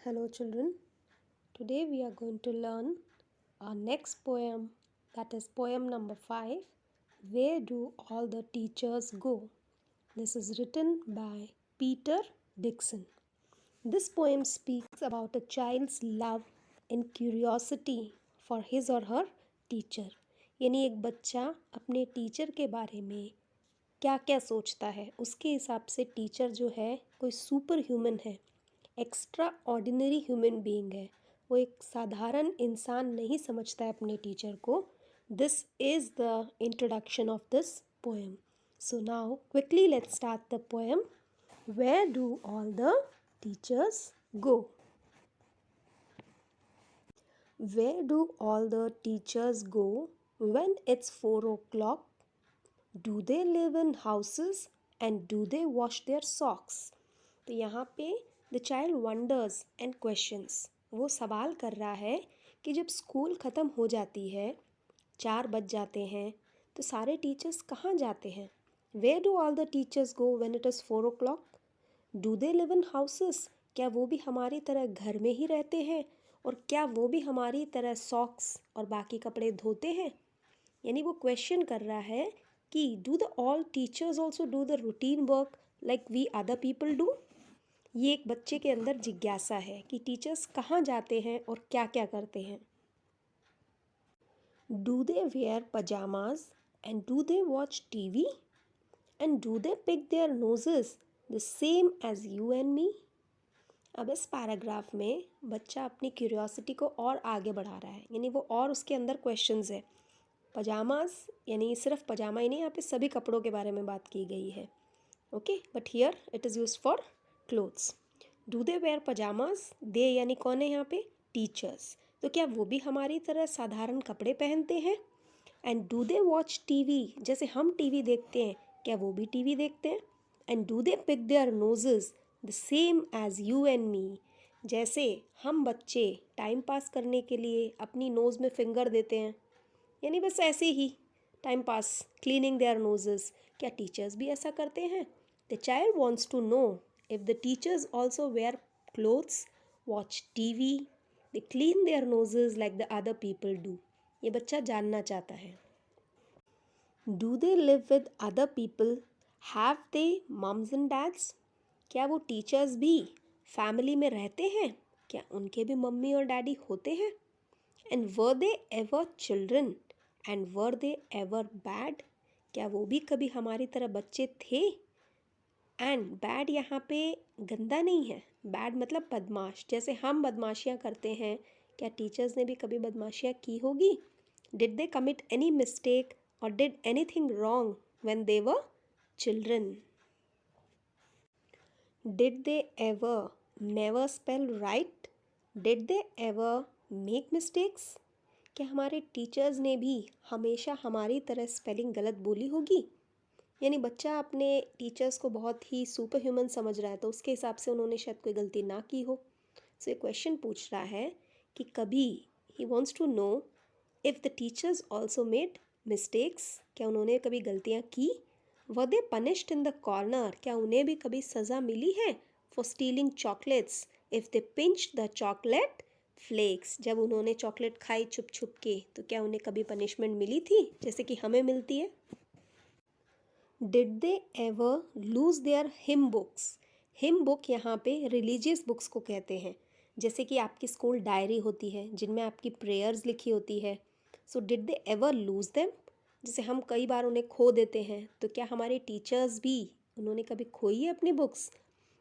Hello, children. Today we are going to learn our next poem, that is poem number 5, Where Do All the Teachers Go? This is written by Peter Dixon. This poem speaks about a child's love and curiosity for his or her teacher. यानी एक बच्चा अपने teacher के बारे में क्या क्या सोचता है, उसके हिसाब से टीचर जो है कोई सुपर ह्यूमन है, एक्स्ट्रा ऑर्डिनरी ह्यूमन बीइंग है। वो एक साधारण इंसान नहीं समझता है अपने टीचर को। This is the introduction of this poem. So now quickly let's start the poem. Where do all the teachers go? Where do all the teachers go when it's 4 o'clock? Do they live in houses and do they wash their socks? तो यहाँ पे the child wonders and questions, वो सवाल कर रहा है कि जब स्कूल ख़त्म हो जाती है, 4 बज जाते हैं, तो सारे टीचर्स कहाँ जाते हैं? Where do all the teachers go when it is 4 o'clock? Do they live in houses? क्या वो भी हमारी तरह घर में ही रहते हैं? और क्या वो भी हमारी तरह सॉक्स और बाकी कपड़े धोते हैं? यानी वो क्वेश्चन कर रहा है कि do the all teachers also do the routine work like we other people do? ये एक बच्चे के अंदर जिज्ञासा है कि टीचर्स कहाँ जाते हैं और क्या क्या करते हैं। Do they wear pajamas and do they watch TV and do they pick their noses the same as you and me? अब इस पैराग्राफ में बच्चा अपनी क्यूरियोसिटी को और आगे बढ़ा रहा है, यानी वो और उसके अंदर क्वेश्चंस है। पजामाज यानी सिर्फ पजामा ही नहीं, यहाँ पे सभी कपड़ों के बारे में बात की गई है। Okay, but here it is use for clothes. Do they wear pyjamas? They यानी कौन है यहाँ पे? टीचर्स। तो क्या वो भी हमारी तरह साधारण कपड़े पहनते हैं? And do they watch TV? जैसे हम टीवी देखते हैं, क्या वो भी टीवी देखते हैं? And do they pick their noses the same as you and me? जैसे हम बच्चे टाइम पास करने के लिए अपनी नोज़ में फिंगर देते हैं, यानी बस ऐसे ही time pass, cleaning their noses, क्या टीचर्स भी ऐसा करते हैं? The child wants to know if the teachers also wear clothes, watch TV, they clean their noses like the other people do. ये बच्चा जानना चाहता है। Do they live with other people? Have they mums and dads? क्या वो teachers भी family में रहते हैं? क्या उनके भी मम्मी और डैडी होते हैं? And were they ever children and were they ever bad? क्या वो भी कभी हमारी तरह बच्चे थे? एंड बैड यहाँ पे गंदा नहीं है, बैड मतलब बदमाश। जैसे हम बदमाशियाँ करते हैं, क्या टीचर्स ने भी कभी बदमाशियाँ की होगी? Did they commit any mistake और did anything wrong when they were children? Did they ever never spell right? Did they ever make mistakes? क्या हमारे टीचर्स ने भी हमेशा हमारी तरह स्पेलिंग गलत बोली होगी? यानी बच्चा अपने टीचर्स को बहुत ही सुपर ह्यूमन समझ रहा है, तो उसके हिसाब से उन्होंने शायद कोई गलती ना की हो। सो ये क्वेश्चन पूछ रहा है कि कभी he wants to know if the teachers also made mistakes? क्या उन्होंने कभी गलतियाँ की? Were they punished in the corner? क्या उन्हें भी कभी सज़ा मिली है for stealing chocolates if they pinch the chocolate flakes? जब उन्होंने चॉकलेट खाई छुप छुप के, तो क्या उन्हें कभी पनिशमेंट मिली थी जैसे कि हमें मिलती है? Did they ever lose their him books? Him book यहाँ पे रिलीजियस बुक्स को कहते हैं, जैसे कि आपकी स्कूल डायरी होती है जिनमें आपकी प्रेयर्स लिखी होती है। So did they ever lose them? जैसे हम कई बार उन्हें खो देते हैं, तो क्या हमारे टीचर्स भी, उन्होंने कभी खोई है अपनी books?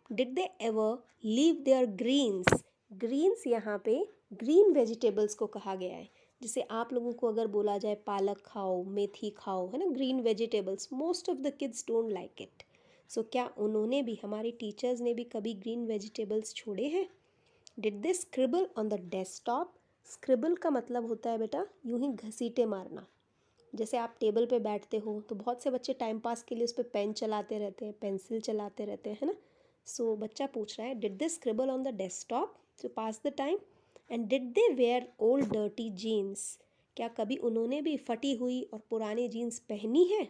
Did they ever leave their greens? Greens यहाँ पे ग्रीन वेजिटेबल्स को कहा गया है। जैसे आप लोगों को अगर बोला जाए पालक खाओ, मेथी खाओ, है ना, green vegetables, most of the kids don't like it. So क्या उन्होंने भी, हमारे टीचर्स ने भी कभी ग्रीन वेजिटेबल्स छोड़े हैं? Did they scribble on the desktop? Scribble का मतलब होता है बेटा यूं ही घसीटे मारना। जैसे आप टेबल पे बैठते हो तो बहुत से बच्चे टाइम पास के लिए उस पर पेन चलाते रहते हैं, पेंसिल चलाते रहते हैं, है ना। सो बच्चा पूछ रहा है did they scribble on the desktop to pass the time? And did they wear old dirty jeans? क्या कभी उन्होंने भी फटी हुई और पुरानी जीन्स पहनी है?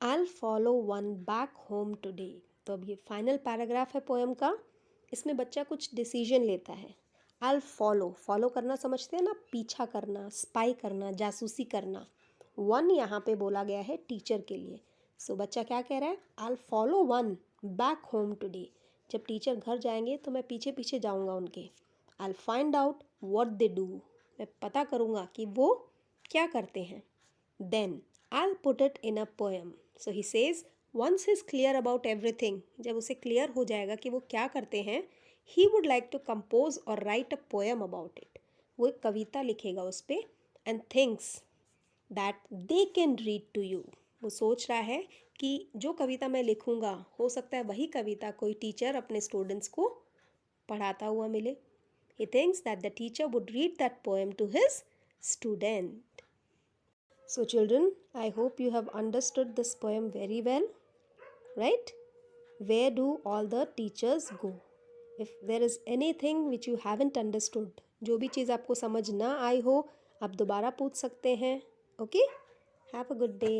I'll follow one back home today. तो अब ये फाइनल पैराग्राफ है पोएम का। इसमें बच्चा कुछ डिसीजन लेता है। I'll फॉलो, फॉलो करना समझते हैं ना, पीछा करना, स्पाई करना, जासूसी करना। वन यहाँ पे बोला गया है टीचर के लिए। सो बच्चा क्या कह रहा है, I'll follow one back home today. जब टीचर घर जाएंगे तो मैं पीछे पीछे जाऊँगा उनके। I'll find out what they do, मैं पता करूँगा कि वो क्या करते हैं। Then I'll put it in a poem. So he says once he's clear about everything, जब उसे क्लियर हो जाएगा कि वो क्या करते हैं, he would like to compose or write a poem about it. वो एक कविता लिखेगा उस पर and thinks that they can read to you. वो सोच रहा है कि जो कविता मैं लिखूँगा हो सकता है वही कविता कोई टीचर अपने स्टूडेंट्स को पढ़ाता हुआ मिले. He thinks that the teacher would read that poem to his student. So children, I hope you have understood this poem very well, right? Where do all the teachers go? If there is anything which you haven't understood, जो भी चीज़ आपको समझ ना आई हो, आप दोबारा पूछ सकते हैं. Okay? Have a good day.